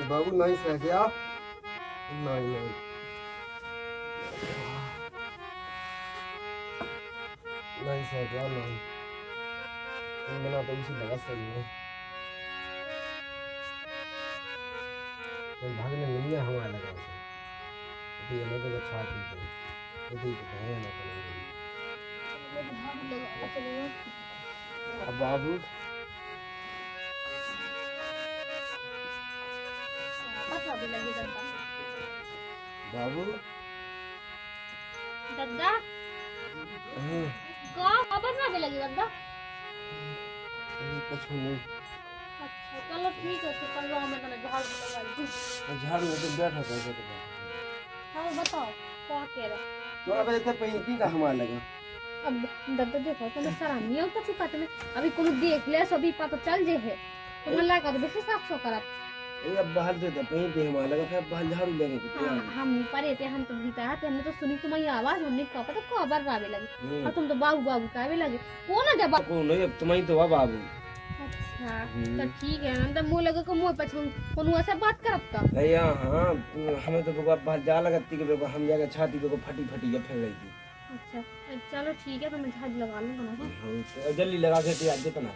बाबू नहीं सह गया। नहीं नहीं नहीं सह गया नहीं। मेरा तो उसी लगा सही है। तो भागने नहीं है हमारा लगा से। ये नहीं तो अच्छा ठीक है। ये तो भागने ना करेंगे। अब बाबू बाबू दादा का खबर ना भी लगी दादा। ये कुछ नहीं। अच्छा चलो ठीक है तो कल रात में मैंने झाड़ लगा दी। झाड़ू में तो बैठा कैसे तो बैठा। हाँ बताओ क्या कह रहे तो अब इतना पैंती का हमारा लगा। अब दादा देखो तो मैं सराहनीय होता चुका तुम्हें अभी कोई देख ले सभी पता चल जे है तो मैं लगा दे बेसे साफ सो करा। ये अब बाहर देता पैंती हमारा लगा फिर बाहर झाड़ू लेने की हाँ हम नहीं परे थे हम तो भीतर आते हमने तो सुनी तुम्हारी आवाज हमने कहा पता खबर रावे लगी और तुम तो बाबू बाबू कहवे लगे कौन है जब कौन नहीं अब तुम्हारी तो अब बाबू। अच्छा तो ठीक है ना तो मुंह लगे को मुंह पे कौन ऐसे बात करत का अरे हाँ हमें तो बेको बाहर जा लगती के बेको हम जाके छाती बेको फटी फटी ये फैल रही थी। अच्छा चलो ठीक है तो मैं झाड़ू लगा लूंगा ना। तो जल्दी लगा के तैयार जितना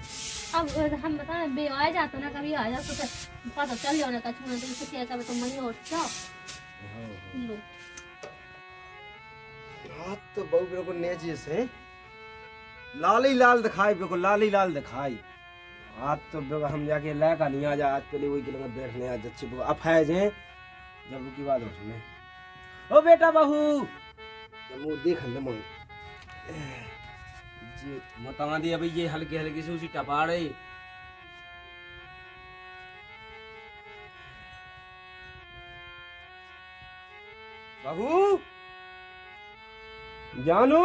अब हम बता बे आ जाता ना कभी आ जाता तो पता चल जाना का छूना तो किसी क्या कभी तो मई और क्या लो हाथ तो बहु बेको नेची से लाल ही लाल दिखाई बेको लाल ही लाल दिखाई। आज तो बेको हम जाके लगा नहीं आ जा आज पहले वही के लगे बैठने आज अच्छी बेको अफायज हैं जब की बात उसमें ओ बेटा बहू जब वो देख ले मोई जी मता दी अभी ये हल्के हल्के से उसी टपा रही बहू जानू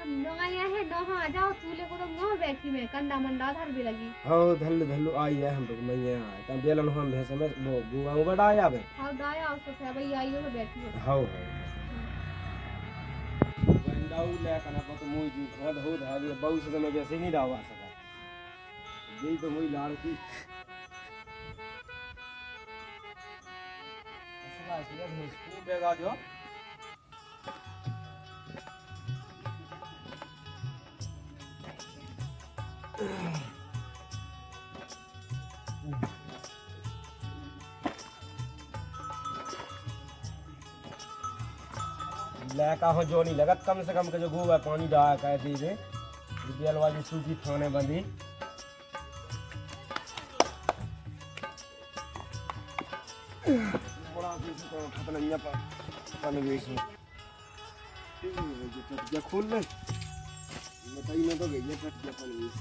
हम लोग आया है नहा आ जाओ चूल्हे को तो नहा बैठी में कंडा मंडा धर भी लगी। हाँ धल्लू धल्लू आई है हम लोग मैं यहाँ तब बेलन हम भैंस में वो गुआंग बड़ा आया बे हाँ डाया उसको क्या भाई आई हो बैठी हो हाँ गंडाऊ ले कना तो मुई जी खद हो धा ये बहु से मैं वैसे नहीं डावा सका यही तो मुई लाड़ की असला इसलिए भैंस को बेगा जो लैका हो जो नहीं लगत कम से कम के जो गोबर पानी डाला कहती थे बेल वाली सूखी थाने बंदी बड़ा खतरा नहीं पर पानी बेच जो खोल ले बताइए ना तो गई है कट गया पानी बेच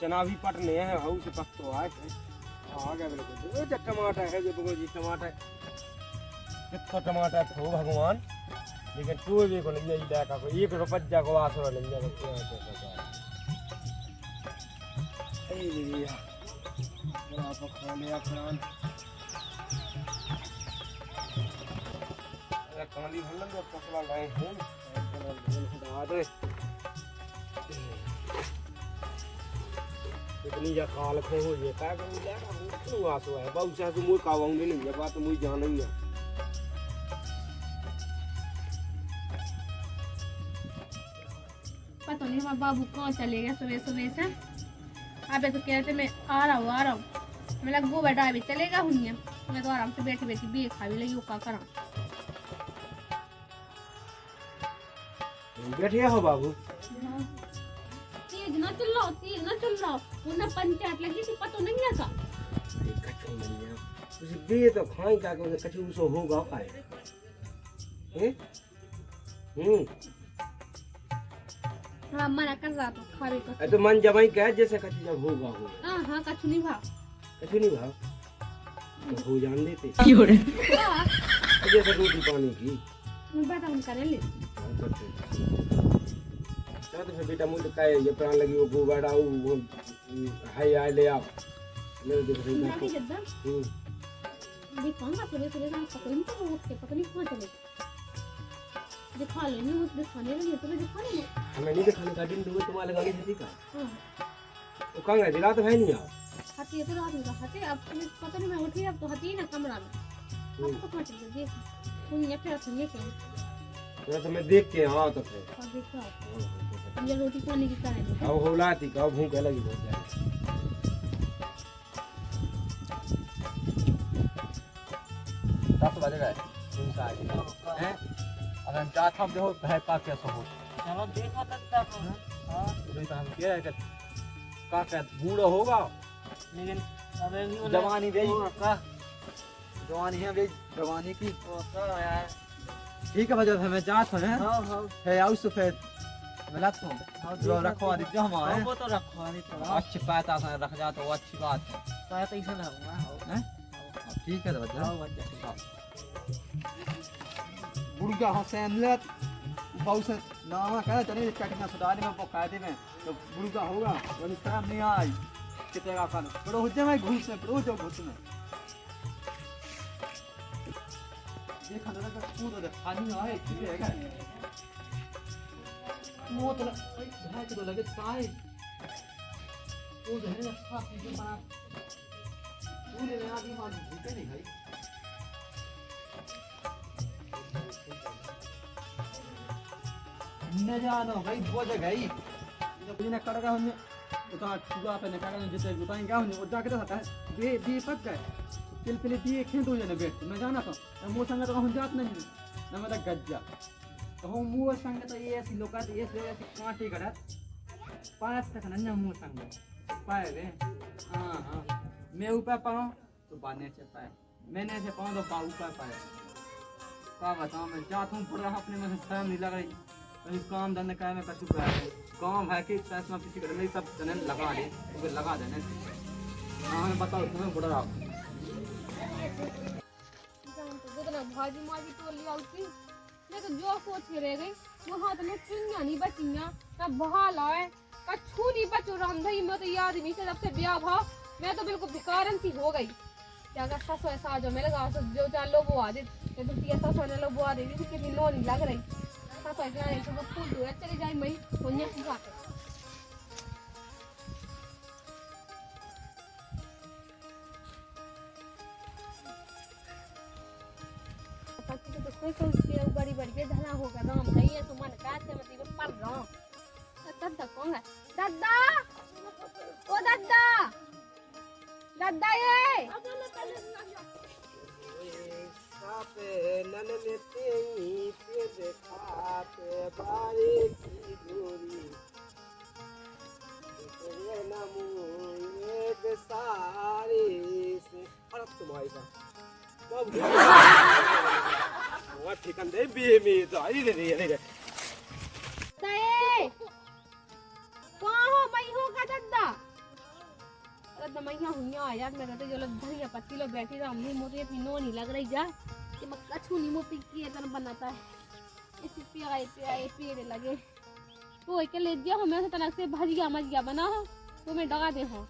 चना भी पटने हैं हाउ से पक तो आए आ गया बिल्कुल ये टमाटर है जो जी टमाटर कितना टमाटर हो भगवान लेकिन तू भी को नहीं ये देखा को एक रुपया को आसरा नहीं जा ए भैया बड़ा पका लिया खान ये काली भल्ला जो पसला लाए हैं खुदा दे इतनी या काल खो हो ये का को ले का क्यों आसो है बाबू चाहे तो मुई कावाऊंगी नहीं ये बात मुई जान नहीं है पता नहीं हमारा बाबू कहाँ चले गया सुबह सुबह से अबे तो कहते मैं आ रहा हूँ मैं लग वो बैठा अभी चलेगा हुनिया मैं तो आराम से बैठी बैठी भी खा भी लगी वो का करा बैठिए हो बाबू तेज ना चिल्लाओ उन्हें पंचायत लगी थी पता नहीं था कछु नहीं है उसे दे तो खाई का को कछु सो होगा खाए हाँ मना कर रहा था खावे का तो मन जमाई कह जैसे कछु जब होगा हाँ कछु नहीं भाव कछु नहीं भाव तो हो जान देते हाँ, जैसे रोटी पानी की मैं बैठा हूँ करे ले चलो तो फिर बेटा मुझे कहे ये प्राण लगी वो बैठा वो है आए ले आओ ले देख रही जाके जद्दा दिखाऊंगा सुबह सुबह हम पकड़ नहीं तो उठ के पता नहीं कहाँ चले दिखा लेंगे वो दिखाने लगे तो मैं दिखा लेंगे हमें नहीं दिखाने का दिन दूर तुम्हारे गाड़ी से का हाँ तो कहाँ गए दिला तो है नहीं आप हाथी है तो रात में हाथी अब तुम्हें पता नहीं मैं उठी अब तो हाथी है ना कमरा में अब तो कहाँ चले देख सुनिए फिर सुनिए क्या तो मैं देख के हाँ तो फिर और देखो ये रोटी खाने की तरह है अब हो लाती का भूख लगी बहुत ज्यादा 10 बज गए हैं अब हम चाहते हम देखो है का कैसा हो चलो देखो तक हां नहीं तो हम कह रहे का बूढ़ा होगा लेकिन जवानी भी का जवानी है भी जवानी की यार ठीक है वजह मैं चाहता हूं हां हां है आउ सफेद मिला तो जो रखवा दीजिए हम आए वो तो रखवा नहीं तो अच्छी बात है रख जा तो अच्छी बात है तो ऐसा ही ना है ठीक है तो बच्चा बुढ़गा हुसैन लत बहुत से नामा कहना चले इसका कितना सुधार में वो कायदे में तो बुढ़गा होगा वो काम नहीं आई कितेगा खान बड़ो हो जाए घूस में बड़ो जो घूस में ये खाना का पूरा दे पानी आए ठीक है क्या मोत भाई तो लगे साए वो जो है ना साफ चीजें बना पूरे में आदमी मान भूखे नहीं भाई न जानो भाई वो जगह ही जब बिना कड़का होने उतना चुगा पे निकाल जैसे बताएं क्या होने और जाके तो आता है बे पक गए तिल पिले दिए खेत हो जाने बैठ मैं जाना था मुंह संग तो हम जात नहीं ना मैं गज्जा तो हम मुंह संग तो ये ऐसी लोग ये ऐसी कांटी करा पास तक नन्ना मुंह संग पाए रे हां हां मैं ऊपर पाऊं तो बाने से पाए मैंने से पाऊं तो पा ऊपर पाए का बताऊं मैं जात हूं पड़ रहा अपने में शर्म नहीं लग रही कहीं काम धंधा का मैं कछु कर काम है कि पैसा में किसी करने सब जने लगा दे तो लगा देने हां मैं बताओ तुम्हें बुढ़ा रहा जितना भाजी माजी तो लिया उसकी मैं तो जो सोच के रह गई वो हाथ में चुनिया नहीं बचिया ना बहाल आए कछु नहीं बचो राम भाई मैं तो याद नहीं से जब से ब्याह भा मैं तो बिल्कुल भिकारन सी हो गई क्या का ससो ऐसा जो मेरे गांव से जो चार लोग वो आ दे तो ती ससो ने लोग वो आ दे थी कितनी लोनी लग रही ससो इतना नहीं तो फूल दूर चली जाए मई होने की बात है तो कोई के बड़ी बड़ी धना होगा राम भाई है तो मन काटे मत ये पर रहा दादा कौन है दादा ओ दादा दादा ये सापे नन में तेई पे देखाते बारी की दूरी तेरे नामू एक सारी से अरे तुम्हारी का कब वो ठिकान दे बी में तो आई रे ताए कौन हो मैं हूं का दादा दादा मैं यहां हूं यार मेरा तो जो लोग धनिया पत्ती लो बैठी रहा हमने मोटी इतनी नो नहीं लग रही जा कि मैं कछु नहीं मोटी की तरह बनाता है इसी पेड़ लगे तो के ले दिया हमें से तनक से भजिया मजिया बना हो तो मैं डगा दे हो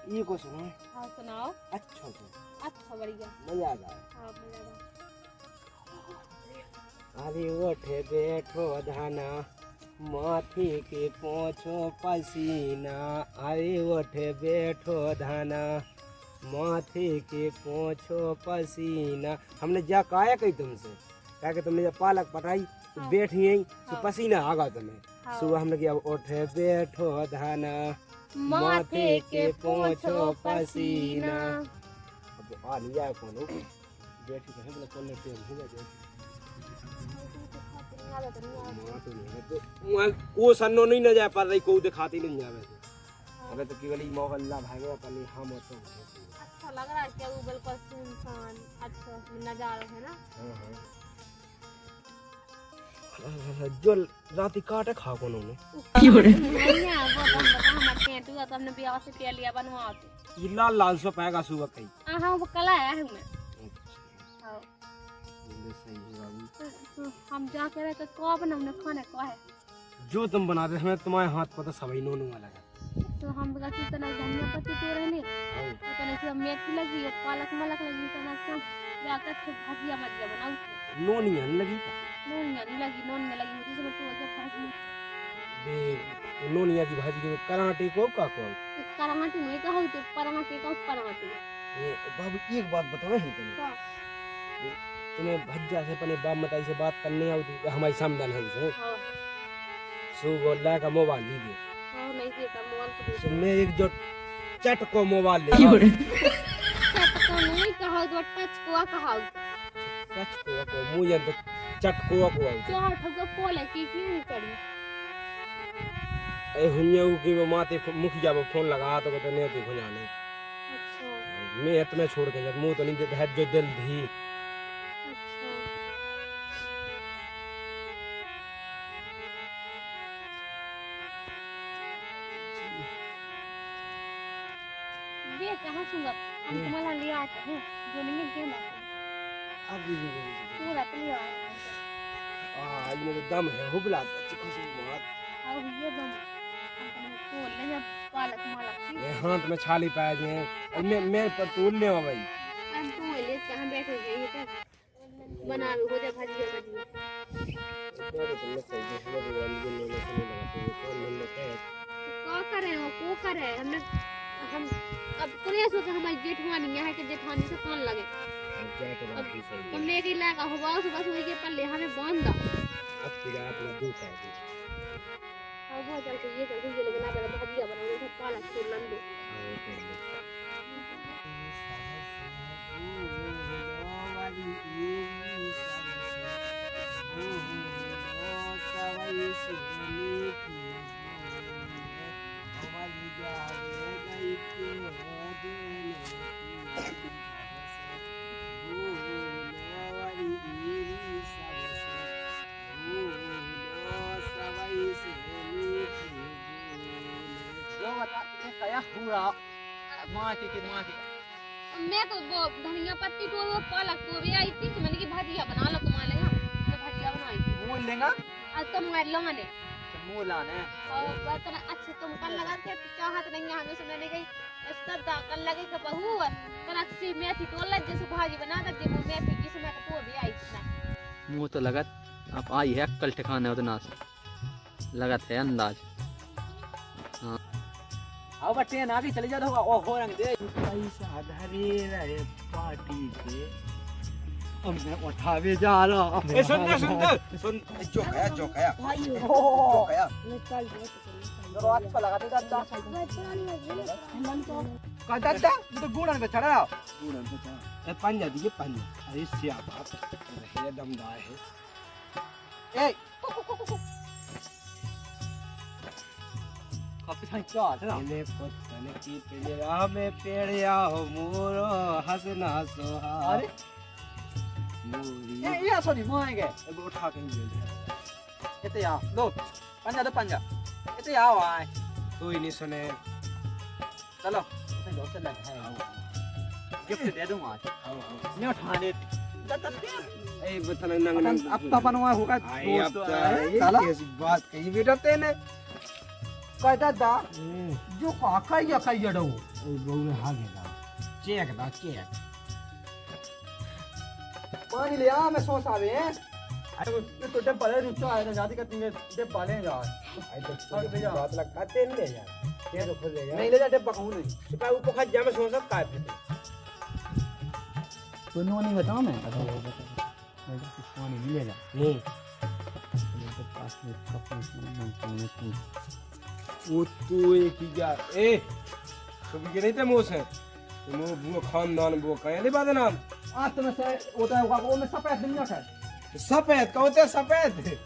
ये को सुनो हां सुनाओ अच्छा तो अच्छा बढ़िया मजा आ गया हां मजा अरे उठे बैठो धाना माथी के पोछो पसीना अरे उठे बैठो धाना माथे के पोछो पसीना हमने जा काया कही तुमसे क्या कि तुमने जब पालक पटाई तो बैठ यहीं तो पसीना आगा तुम्हें सुबह हमने किया उठे बैठो धाना माथे के पोछो पसीना अब आ नहीं जाए कौन बैठी तो हम लोग कोने पे हो गए को सन्नो नहीं न जाए पर रही को दिखाती नहीं जावे अबे तो केवल मौका अल्लाह भागेगा कल हम तो अच्छा लग रहा है क्या वो बिल्कुल सुनसान अच्छा नजारा है ना जो रात काटे खा को उन्होंने नहीं है वो तो हम बता हम पेंट हुआ तो हमने ब्याह से के लिया बनवा के ये लाल लाल सो पाएगा सुबह कहीं हां वो कल आया है मैं हां ये सही है बाबू तो हम जा कर के को बनाने खाने को है जो तुम बनाते हमें तुम्हारे हाथ पर तो सभी नोनू वाला है तो हम बता कि तना धनिया पत्ती तो रहने तो तना से मेथी लगी और पालक मलक लगी तना से जाकर के भाजिया मत बनाऊं नोनिया लगी नून नहीं लगी नून में लगी होती तो तो भाजी दे नोनिया की भाजी के कराटे को का कराटे में का हो तो पराठे का पराठे ये बाबू एक बात बताओ हम तुम्हें तुम्हें भज्जा से अपने बाप मताई से बात करने आती हमारी समझन हमसे हां सो बोला का मोबाइल लीजिए हां नहीं देता मोबाइल तो मैं एक जो चट को मोबाइल ले तो नहीं कहा तो टच को कहा टच को मुझे तो चट को जो ठग पोले की क्यों करी ए हुन्या की वो माते मुखिया वो फोन लगा तो कहते नहीं देखो जाने अच्छा मैं इतना छोड़ के जब मुंह तो नहीं देता है जो दिल धी अच्छा ये कहां सुंगा हम तुम्हारा ले आते हैं जो नहीं है ना अब भी पूरा तो ले आए आज मेरे दम है हुबला चिकन से मार और ये दम हम को ले जब पालक मालक ये हाथ में छाली पाए गए और मैं पर तोड़ ले भाई हम तो ले कहां बैठे गए तो बना हो जा भाजी भाजी तो तुमने सही है हमारे रंगीन ने नहीं लगाते ये कौन मन लगता है को करे वो को करे हमने हम अब कोने सोच हमारी जेठवानी है कि जेठवानी से कौन लगे क्या तो बात भी सही तुम लेके लगा होगा सुबह सुबह के पल्ले हमें बांध दो अब फिर आपने दूध है और बहुत चल के ये कर ये लेकिन ना बड़ा भाजिया बनाओ तो पालक छोड़ लन दो पूरा माँ की मैं तो वो धनिया पत्ती तो वो पालक तो भी आई थी तो मैंने की भाजिया बना लो तुम्हारे यहाँ मैं भाजिया बनाई थी मूल लेगा आज तो मैं लोगे मूल आने और बर्तन अच्छे तुम कल लगा के चाहत नहीं यहाँ से मैंने कही सब कल लगे के बहू तन अच्छी मेथी टोल जैसे भाजी बना दे वो मेथी जिसमें तो भी आई थी ना मुँह तो लगत अब आई है कल ठिकाने उतना से लगत है अंदाज हाँ अब ट्रेन आगे चले जाता होगा ओ हो रंग दे पैसा धरे रहे पार्टी के अब मैं उठावे जा रहा ए सुन जो खाया जरा अच्छा लगा दे दादा का दादा तो गुड़न पे चढ़ा पूरन से चला ए पंजा दिए पंजा अरे सिया बात रहे दमदार है ए काफी सारी क्या है ना इन्हें पतन की पिंजरा में पेड़िया हो मोरो हंसना सोहा अरे मोरी ये सॉरी माएंगे एगो उठा के ले जा इते आ लो पंजा इते आओ आए कोई नहीं सुने चलो उसने दोस्त लग है गिफ्ट दे दूंगा आज मैं उठाने ए बतन नंग अब तो बनवा होगा आई अब दोस्त तो कैसी बात कही बेटा तेने कह दादा जो खाई डो ओ बहु हागे दा चेक पानी ले आ मैं सोच आवे अरे तो डब्बा ले रुचो आए ना जाती करती है डब्बा ले जा आई तो बात लगता तेन ले जा ये तो खुद ले जा नहीं ले जा डब्बा कहूं नहीं तो भाई ऊपर खा जा मैं सोच सब काय फिर तो नो नहीं बताओ मैं कुछ पानी नहीं ले जा मेरे पास में कप में वो तू एक ही जा ए तो भी नहीं थे मुंह से तो मुंह बुआ खानदान बुआ कहे नहीं बात नाम आज तो मैं से होता है वो में सफेद दुनिया का सफेद कहते सफेद